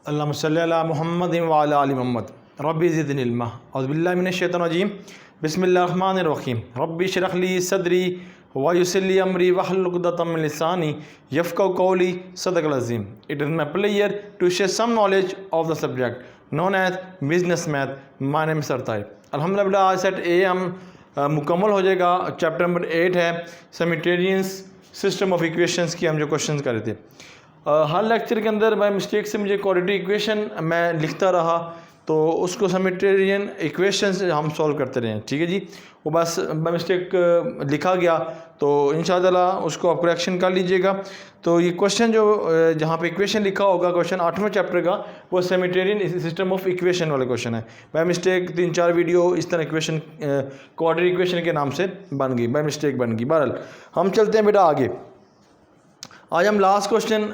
अल्लाहुम्मा सल्ली अला मुहम्मद व अला आलि मुहम्मद रब्बि ज़िदनी इल्मा औज़ु बिल्लाहि मिनश शैतानिर रजीम बिस्मिल्लाहिर रहमानिर रहीम रब्बि इश्रह ली सदरी व यस्सिर ली अमरी वहलुल उक़दतम मिन लिसानी यफ़क़हू क़ौली सदक़ल अज़ीम। It is my player to share some knowledge of the subject known as business math. My name sir Tahir. अल्हम्दुलिल्लाह आज सेट ए हम मुकम्मल हो जाएगा। चैप्टर नंबर 8 है सैमिटेरियंस सिस्टम ऑफ इक्वेशंस की हम जो क्वेश्चंस कर रहे थे। हर लेक्चर के अंदर बाय मिस्टेक से मुझे क्वाड्रेटिक इक्वेशन मैं लिखता रहा तो उसको सैमिटेरियन इक्वेशंस हम सॉल्व करते रहे। ठीक है जी, वो बस बाय मिस्टेक लिखा गया तो इंशाअल्लाह उसको आप करेक्शन कर लीजिएगा। तो ये क्वेश्चन जो जहाँ पे इक्वेशन लिखा होगा क्वेश्चन 8वें चैप्टर का वो सैमिटेरियन सिस्टम ऑफ इक्वेशन वाला क्वेश्चन है। बाय मिस्टेक 3-4 वीडियो इस तरह इक्वेशन क्वाड्रेटिक इक्वेशन के नाम से बन गई, बाय मिस्टेक बन गई। बहरहाल हम चलते हैं बेटा आगे। आज हम लास्ट क्वेश्चन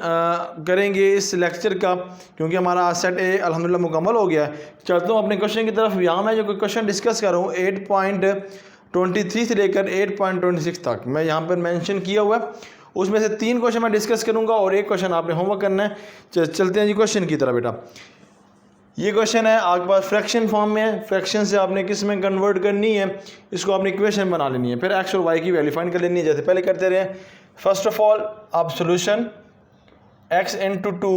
करेंगे इस लेक्चर का क्योंकि हमारा आज सेट ए अल्हम्दुलिल्लाह मुकम्मल हो गया है। चलता हूँ अपने क्वेश्चन की तरफ। यहाँ मैं जो क्वेश्चन डिस्कस कर रहा हूँ 8.23 से लेकर 8.26 तक मैं यहाँ पर मेंशन किया हुआ है। उसमें से 3 क्वेश्चन मैं डिस्कस करूँगा और 1 क्वेश्चन आपने होमवर्क करना है। चलते हैं जी क्वेश्चन की तरफ बेटा। ये क्वेश्चन है आपके पास फ्रैक्शन फॉर्म में है। फ्रैक्शन से आपने किस में कन्वर्ट करनी है, इसको आपने इक्वेशन बना लेनी है, फिर एक्स और वाई की वैल्यू फाइंड कर लेनी है जैसे पहले करते रहे। फर्स्ट ऑफ ऑल आप solution x into 2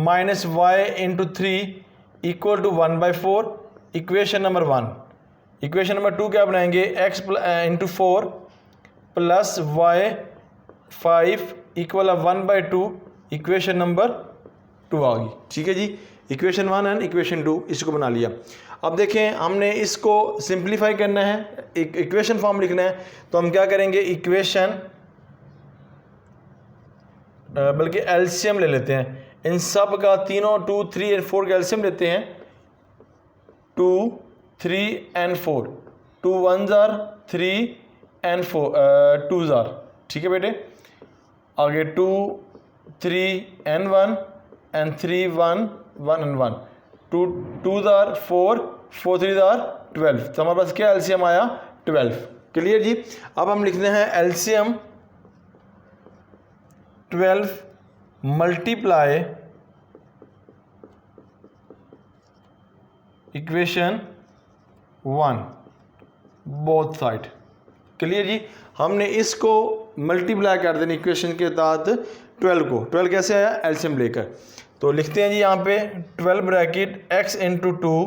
minus Y into 3 equal to 1/4 equation number 1। Equation number 2 क्या बनाएंगे x into 4 plus Y 5 equal 1/2 equation number 2 आ गई। ठीक है जी, इक्वेशन 1 एंड इक्वेशन 2 इसको बना लिया। अब देखें हमने इसको सिंप्लीफाई करना है, इक्वेशन फॉर्म लिखना है तो हम क्या करेंगे इक्वेशन बल्कि एलसीएम ले लेते हैं इन सब का, तीनों 2, 3 और 4 का एलसीएम लेते हैं। 2, 3 and 4, 2 1s are 3 and 4 2s are। ठीक है बेटे, आगे 2 3 and 1 and 3 1 1 and 1, 2 2s are 4 4 3s are 12। तो हमारे पास क्या एलसीएम आया 12। क्लियर जी। अब हम लिखते हैं LCM 12 multiply equation 1 both side. Clear जी। हमने इसको मल्टीप्लाई कर देना इक्वेशन के तहत 12 को। 12 कैसे आया एलसीएम लेकर, तो लिखते हैं जी यहाँ पे 12 bracket x into 2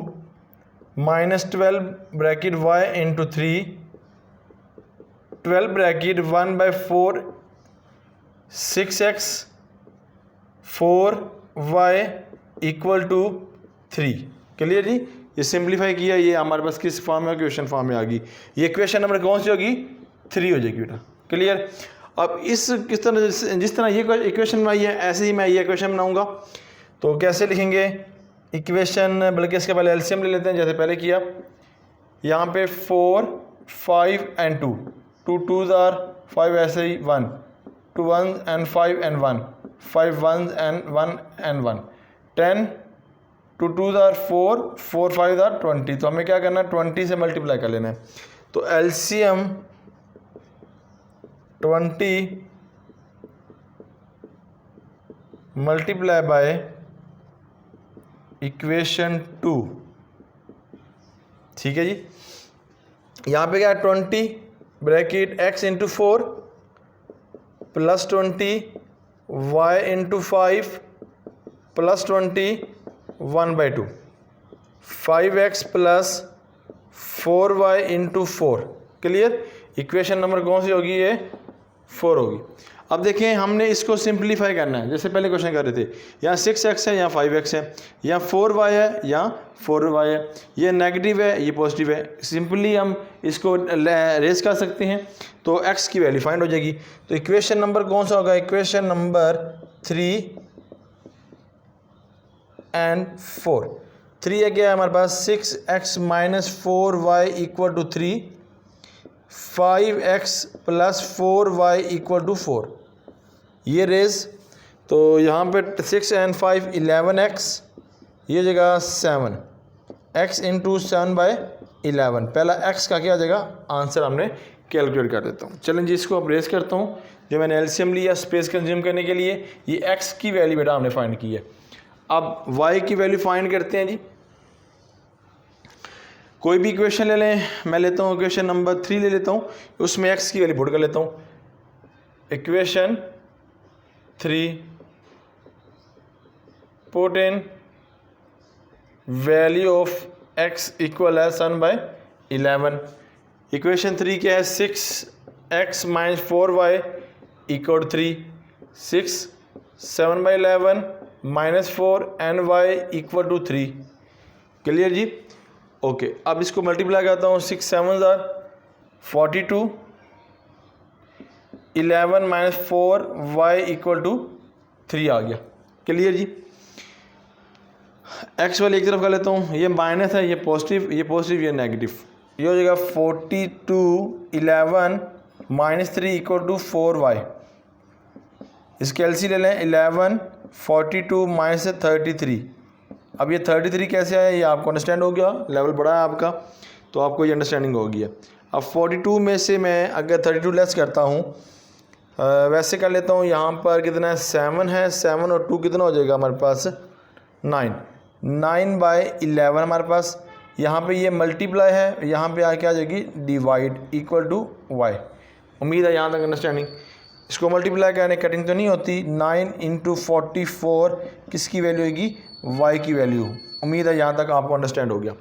minus 12 bracket y into 3 12 bracket 1/4 6x 4y equal to 3। Clear जी। ये सिंप्लीफाई किया, ये हमारे पास किस फॉर्म में इक्वेशन फॉर्म में आ गई। ये इक्वेशन नंबर कौन सी होगी 3 हो जाएगी बेटा। क्लियर। अब इस किस तरह जिस तरह ये इक्वेशन बनाई है ऐसे ही मैं ये इक्वेशन बनाऊंगा। तो कैसे लिखेंगे इक्वेशन, बल्कि इसके पहले एलसीएम ले लेते हैं जैसे पहले किया। यहाँ पे 4 5 and 2, 2 2s are 5 ऐसे ही 1, 2 1s and 5 and 1, 5 1s and 1 and 1, 10 2 2s are 4 4 5s are 20। तो हमें क्या करना है 20 से मल्टीप्लाई कर लेना है। तो एलसीएम 20 मल्टीप्लाई बाय इक्वेशन 2। ठीक है जी। यहाँ पे क्या है 20 bracket x into 4 plus 20 y into 5 plus 20 1/2 5x plus 4y into 4। Clear. Equation number कौन सी होगी ये 4 होगी। अब देखें हमने इसको सिंप्लीफाई करना है जैसे पहले क्वेश्चन कर रहे थे। यहाँ 6x है, यहाँ 5x है, यहाँ 4y है, यहाँ 4y है, ये नेगेटिव है, ये पॉजिटिव है। सिंपली हम इसको रेस कर सकते हैं तो x की वैल्यू फाइंड हो जाएगी। तो इक्वेशन नंबर कौन सा होगा इक्वेशन नंबर 3 and 4। 3 है क्या है हमारे पास 6x minus 4y equal to 3, 5x plus 4y equal to 4। ये रेज तो यहाँ पे 6 and 5 11x, ये जगह 7 x इंटू 7/11। पहला x का क्या जगह आंसर हमने कैलकुलेट कर देता हूँ। चलें जी इसको अब रेस करता हूँ। जो मैंने एलसीएम लिया स्पेस कंज्यूम करने के लिए, ये x की वैल्यू बेटा हमने फाइंड की है। अब y की वैल्यू फाइंड करते हैं जी। कोई भी इक्वेशन ले लें, मैं लेता हूँ इक्वेशन नंबर 3 ले लेता हूँ, उसमें x की वैल्यू पुट कर लेता हूँ। Equation 3 put in value of x equal है 7/11। इक्वेशन 3 क्या है, 6x - 4y equal 3, 6 7/11 -4 and y equal to 3। Clear जी? ओके, अब इसको मल्टीप्लाई करता हूँ, 6 7 42, 11 - 4 y इक्वल टू 3 आ गया। क्लियर जी? एक्स वाली एक तरफ कर लेता हूँ, ये माइनस है, ये पॉजिटिव, ये नेगेटिव। ये हो जाएगा 42 11 - 3 इक्वल टू 4y। इसके एलसी ले लें, 11 42 माइनस 33। अब ये 33 कैसे आया, ये आपको अंडरस्टैंड हो गया, लेवल बड़ा है आपका, तो आपको ये अंडरस्टैंडिंग हो गया। अब 42 में से मैं अगर 32 लेस करता हूँ, वैसे कर लेता हूँ, यहाँ पर कितना है, 7 है, 7 और 2 कितना हो जाएगा हमारे पास, 9, 9/11 हमारे पास। यहाँ पे ये मल्टीप्लाई है, यहाँ पे आके आ जाएगी डिवाइड इक्वल टू वाई। उम्मीद है यहाँ तक अंडरस्टैंडिंग। इसको मल्टीप्लाई करने कटिंग तो नहीं होती, 9 × 44 किसकी वैल्यू होगी, y की वैल्यू। उम्मीद है यहाँ तक आपको अंडरस्टैंड हो गया।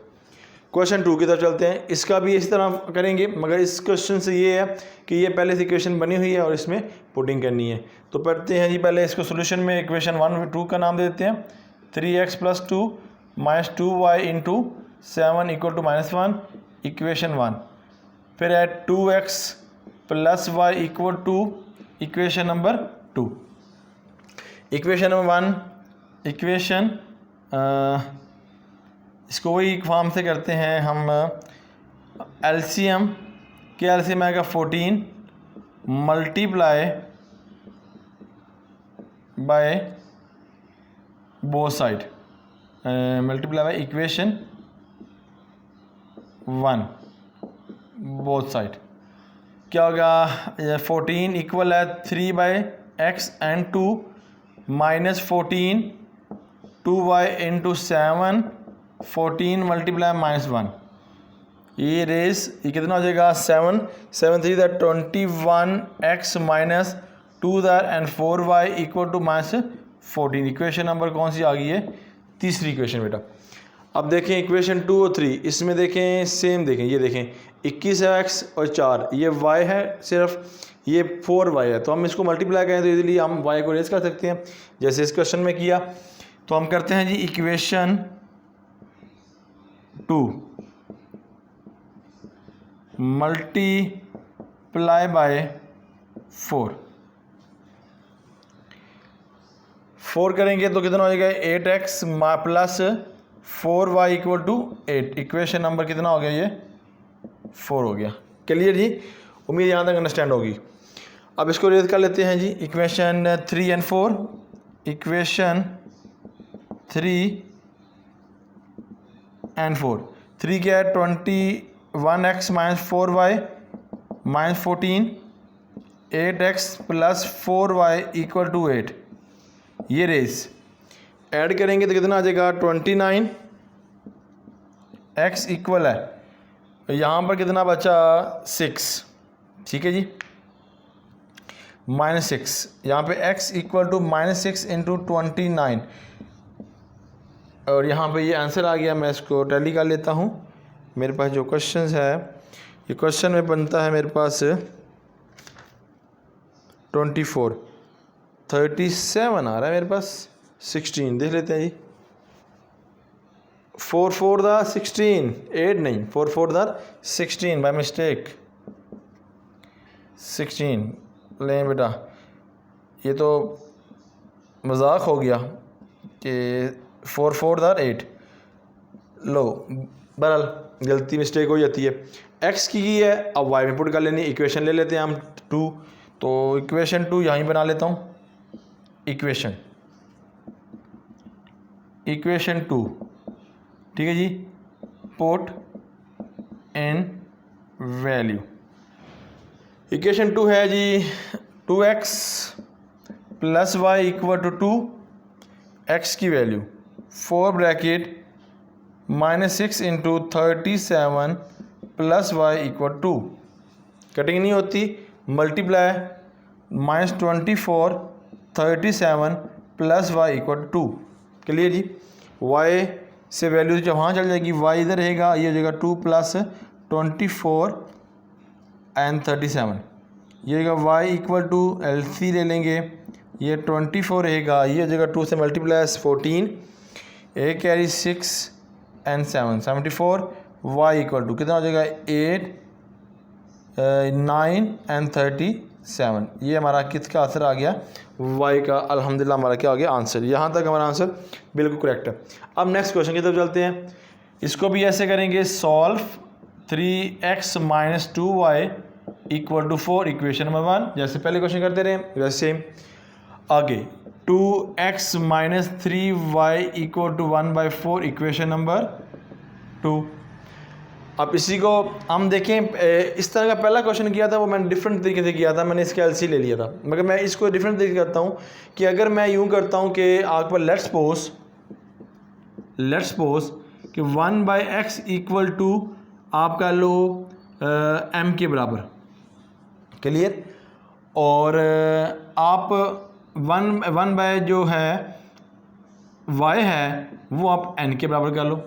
क्वेश्चन 2 की तरफ चलते हैं। इसका भी इसी तरह करेंगे, मगर इस क्वेश्चन से ये है कि ये पहले से इक्वेशन बनी हुई है और इसमें पुटिंग करनी है। तो पढ़ते हैं जी, पहले इसको सोल्यूशन में इक्वेशन 1 2 का नाम दे देते हैं। 3x + 2 - 2y × 7 equal to -1 equation 1। फिर है 2x + y equal to equation number 2। Equation number 1 equation इसको वही फॉर्म से करते हैं हम। एलसीएम के एलसीएम आएगा 14 multiply by both side, multiply by equation 1 both side. क्या होगा, 14 इक्वल है 3/x and 2 -14 2y × 7 14 मल्टीप्लाई -1। ये रेस ये कितना हो जाएगा, 7 7 3 21x - 2 and 4y equal to -14। Equation number कौन सी आ गई है, तीसरी इक्वेशन बेटा। अब देखें इक्वेशन 2 और 3, इसमें देखें सेम, देखें ये देखें 21 है x और 4, ये y है सिर्फ, ये 4y है। तो हम इसको मल्टीप्लाई करें तो इजीली हम y को रेस कर सकते हैं, जैसे इस क्वेश्चन में किया। तो हम करते हैं जी इक्वेशन 2 मल्टीप्लाई बाय 4 करेंगे तो कितना हो जाएगा, 8x + 4y equal to 8। Equation number कितना हो गया, ये 4 हो गया। क्लियर जी? उम्मीद यहाँ तक अंडरस्टैंड होगी। अब इसको रेज कर लेते हैं जी, इक्वेशन 3 और 4। इक्वेशन 3 और 4, 3 क्या है, 21x - 4y -14, 8x + 4y equal to 8। ये रेस ऐड करेंगे तो कितना आ जाएगा, 29x इक्वल है, यहाँ पर कितना बचा, 6। ठीक है जी, -6, यहाँ पे x इक्वल टू -6 × 29, और यहाँ पे ये आंसर आ गया। मैं इसको टैली कर लेता हूँ। मेरे पास जो क्वेश्चन है, ये क्वेश्चन में बनता है मेरे पास 24, 37 आ रहा है मेरे पास, 16 देख लेते हैं जी। 4 4 16, 8 नहीं, 4 4 16 बाय मिस्टेक 16 लें बेटा। ये तो मजाक हो गया कि 4 4 8 लो, बहरहाल गलती मिस्टेक हो जाती है। x की है, अब y में पुट कर लेनी। इक्वेशन ले लेते हैं हम 2, तो इक्वेशन 2 यहाँ ही बना लेता हूँ। इक्वेशन 2, ठीक है जी, पुट इन वैल्यू। इक्वेशन 2 है जी, 2x + y equal to 2, x की value 4 bracket -6 into 37 plus Y equal 2, cutting नहीं होती, multiply -24 37 plus Y equal 2। Clear जी। वाई से वैल्यू जब वहाँ चल जाएगी, वाई इधर रहेगा, ये हो जाएगा 2 प्लस 24 एंड 37, ये होगा वाई इक्वल टू LC ले लेंगे, ये 24 रहेगा, ये हो जाएगा 2 से मल्टीप्लाई 14, ए carry 6 and 7 74, Y equal to कितना हो जाएगा 8 9 एंड 37। ये हमारा किसका आंसर आ गया, वाई का। अल्हम्दुलिल्लाह हमारा क्या आ गया आंसर। यहाँ तक हमारा आंसर बिल्कुल करेक्ट है। अब नेक्स्ट क्वेश्चन की तरफ चलते हैं। इसको भी ऐसे करेंगे, solve 3x - 2y equal to 4, equation number 1। जैसे पहले क्वेश्चन करते रहे वैसे आगे 2x - 3y equal to 1/4, equation number 2। अब इसी को हम देखें, इस तरह का पहला क्वेश्चन किया था वो मैंने डिफरेंट तरीके से किया था, मैंने इसका LC ले लिया था, मगर मैं इसको डिफरेंट तरीके से करता हूँ कि अगर मैं यूँ करता हूँ कि आप पर लेट्स सपोज कि 1/x इक्वल टू आपका लो m के बराबर। क्लियर। और आप 1 जो है y है वो आप n के बराबर कर लो।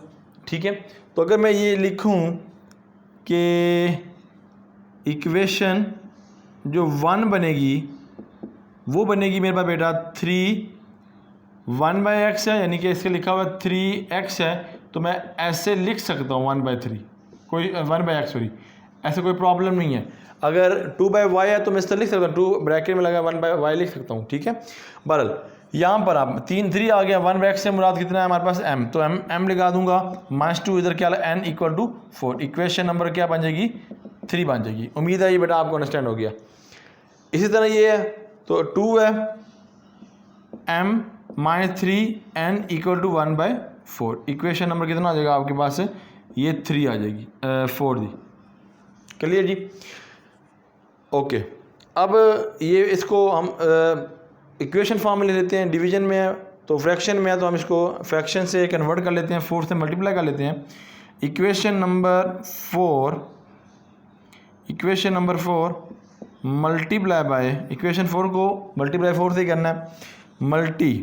ठीक है। तो अगर मैं ये लिखूं कि इक्वेशन जो 1 बनेगी वो बनेगी मेरे पास बेटा 3 1/x है, यानी कि इसके लिखा हुआ 3x है, तो मैं ऐसे लिख सकता हूँ 1/3, कोई 1/x सॉरी, ऐसे कोई प्रॉब्लम नहीं है। अगर 2/y है तो मैं इस तरह लिख सकता हूँ, 2 ब्रैकेट में लगा 1/y लिख सकता हूँ। ठीक है। बहरहाल यहाँ पर आप 3 आ गया, 1/x से मुराद कितना है हमारे पास m, तो m लगा दूंगा, -2 इधर क्या n equal to 4, equation number क्या बन जाएगी 3 बन जाएगी। उम्मीद है ये बेटा आपको अंडरस्टैंड हो गया। इसी तरह ये है तो 2 है m - 3 n equal to 1/4, equation number कितना आ जाएगा आपके पास, ये 3 आ जाएगी 4 दी। क्लियर जी। ओके। अब ये इसको हम इक्वेशन फॉर्म में ले लेते हैं। डिवीजन में है तो फ्रैक्शन में है तो हम इसको फ्रैक्शन से कन्वर्ट कर लेते हैं, 4 से मल्टीप्लाई कर लेते हैं। Equation number 4 multiply by, equation 4 को मल्टीप्लाई 4 से ही करना है, मल्टीप्लाई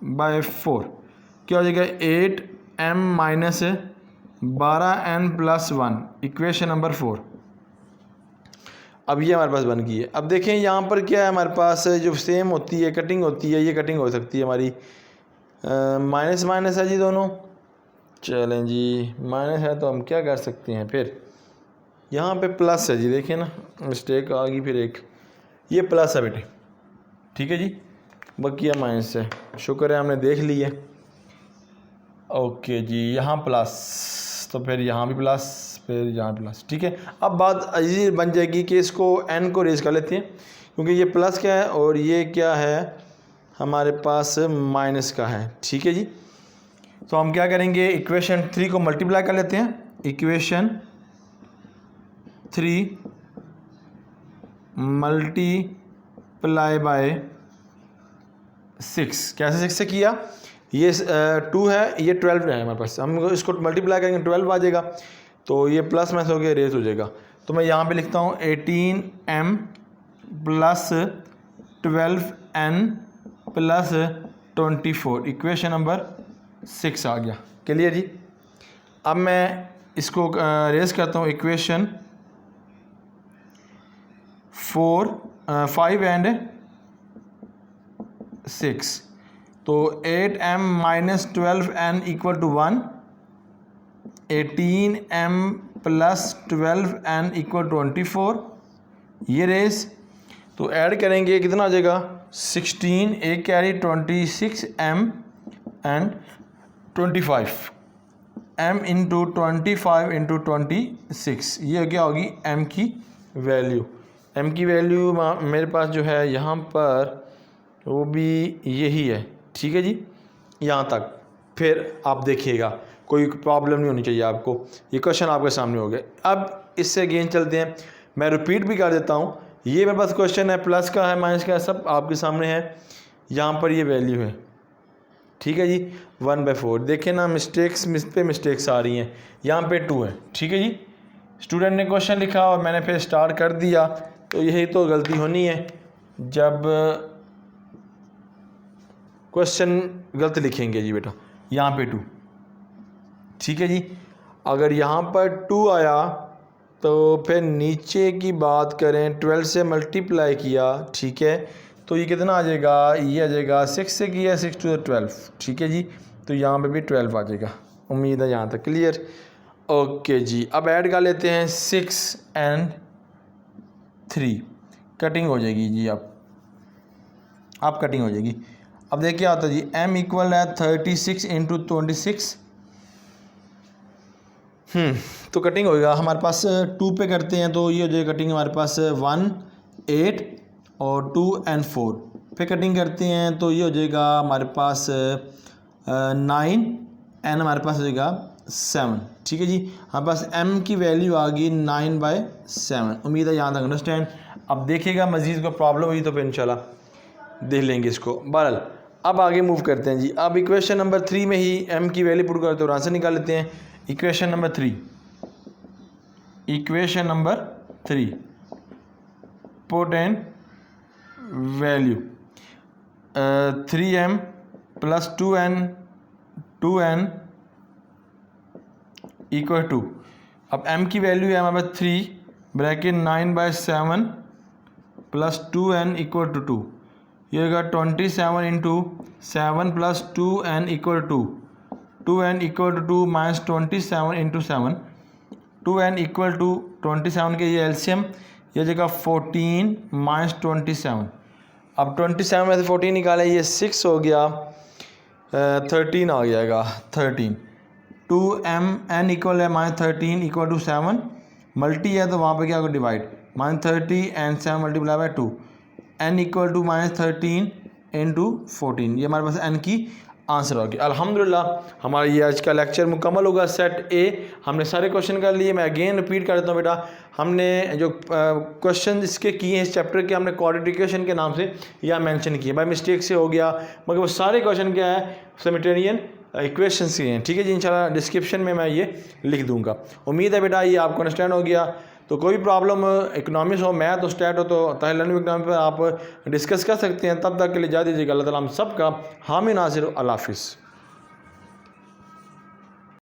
बाय 4 क्या हो जाएगा 8m - 12n + 1, इक्वेशन नंबर 4। अब ये हमारे पास बन गई है। अब देखें यहाँ पर क्या है हमारे पास, जो सेम होती है कटिंग होती है, ये कटिंग हो सकती है हमारी, माइनस माइनस है जी दोनों। चलें जी, माइनस है तो हम क्या कर सकते हैं, फिर यहाँ पे प्लस है जी, देखिए ना मिस्टेक आ गई, फिर एक ये प्लस है बेटे। ठीक है जी, बकिया माइनस है, शुक्र है हमने देख लिया। ओके जी, यहाँ प्लस तो फिर यहाँ भी प्लस, फिर यहाँ प्लस। ठीक है। अब बात इजी बन जाएगी कि इसको n को रेज कर लेते हैं, क्योंकि ये प्लस क्या है और ये क्या है हमारे पास माइनस का है। ठीक है जी। तो हम क्या करेंगे, इक्वेशन 3 को मल्टीप्लाई कर लेते हैं, इक्वेशन 3 मल्टीप्लाई बाय 6। कैसे 6 से किया, ये 2 है, ये 12 है हमारे पास, हम इसको मल्टीप्लाई करेंगे 12 आ जाएगा, तो ये प्लस माइनस हो गया रेज हो जाएगा। तो मैं यहाँ पे लिखता हूँ 18m + 12n + 24, इक्वेशन नंबर 6 आ गया। क्लियर जी। अब मैं इसको रेज करता हूँ, इक्वेशन 5 एंड 6, तो 8m - 12n equal to 1, 18m + 12n equal 24, ये रेस तो ऐड करेंगे कितना आ जाएगा 16, एक carry 26m and 25 m into 25 into 26, ये क्या होगी m की वैल्यू। m की वैल्यू मेरे पास जो है यहाँ पर वो भी यही है। ठीक है जी, यहाँ तक। फिर आप देखिएगा कोई प्रॉब्लम नहीं होनी चाहिए आपको, ये क्वेश्चन आपके सामने हो गए। अब इससे अगेन चलते हैं, मैं रिपीट भी कर देता हूँ, ये मेरे पास क्वेश्चन है, प्लस का है माइनस का है, सब आपके सामने है। यहाँ पर ये वैल्यू है, ठीक है जी, 1/4। देखें ना मिस्टेक्स पे मिस्टेक्स आ रही हैं, यहाँ पे 2 है। ठीक है जी, स्टूडेंट ने क्वेश्चन लिखा और मैंने फिर स्टार्ट कर दिया, तो यही तो गलती होनी है जब क्वेश्चन गलत लिखेंगे जी बेटा। यहाँ पे 2, ठीक है जी। अगर यहाँ पर 2 आया तो फिर नीचे की बात करें 12 से मल्टीप्लाई किया, ठीक है, तो ये कितना आ जाएगा, ये आ जाएगा 6 से किया 6 to the 12, ठीक है जी। तो यहाँ पे भी 12 आ जाएगा। उम्मीद है यहाँ तक क्लियर। ओके जी, अब ऐड कर लेते हैं 6 and 3, कटिंग हो जाएगी जी। अब कटिंग हो जाएगी। अब देखिए आता जी m इक्वल है 36 × 26। तो कटिंग होएगा हमारे पास 2 पे करते हैं तो ये हो जाएगा कटिंग हमारे पास 1 8 और 2 and 4 पे कटिंग करते हैं तो ये हो जाएगा हमारे पास 9 एंड हमारे पास हो जाएगा 7, ठीक है जी। हमारे पास m की वैल्यू आ गई 9/7। उम्मीद है यहाँ तक अंडरस्टैंड। अब देखिएगा मज़ीद को प्रॉब्लम हुई तो फिर इंशाल्लाह देख लेंगे इसको। बहरहाल अब आगे मूव करते हैं जी। अब इक्वेशन नंबर 3 में ही m की वैल्यू पुट करते और आंसर निकाल लेते हैं। Equation number 3 put in value 3m + 2n equal to, अब m की वैल्यू है हमारे पास 3 ब्रैकेट 9/7 + 2n इक्वल टू 2। ये होगा 27 × 7 + 2n equal to 2n equal to 2 - 27 × 7, 2n equal to 27 के ये एलसीएम, ये जगह 14 - 27। अब 27 में से 14 निकाले, ये 6 हो गया, 13 आ जाएगा 13। 2m इक्वल है -13 इक्वल टू 7, मल्टी है तो वहाँ पे क्या होगा divide, -30 and 7 multiply by 2, n equal to -13 × 14। ये हमारे पास n की आंसर हो गया। अल्हम्दुलिल्लाह हमारा ये आज का लेक्चर मुकम्मल होगा। सेट ए हमने सारे क्वेश्चन कर लिए। मैं अगेन रिपीट कर देता हूँ बेटा, हमने जो क्वेश्चन इसके किए हैं इस चैप्टर के, हमने क्वाड्रेटिकेशन के नाम से यहाँ मेंशन किए, बाय मिस्टेक से हो गया, मगर वो सारे क्वेश्चन क्या है सिमेट्रियन इक्वेशंस के हैं, ठीक है जी। इंशाल्लाह डिस्क्रिप्शन में मैं ये लिख दूंगा। उम्मीद है बेटा ये आपको अंडरस्टैंड हो गया। तो कोई प्रॉब्लम इकोनॉमिक्स हो, मैथ हो, स्टैट हो, तो ताहिर लर्निंग इकोनॉमिक्स पर आप डिस्कस कर सकते हैं। तब तक के लिए जा दीजिएगा। अल्लाह ताला हम सब का हामी नासिर। अल्लाह हाफिज़।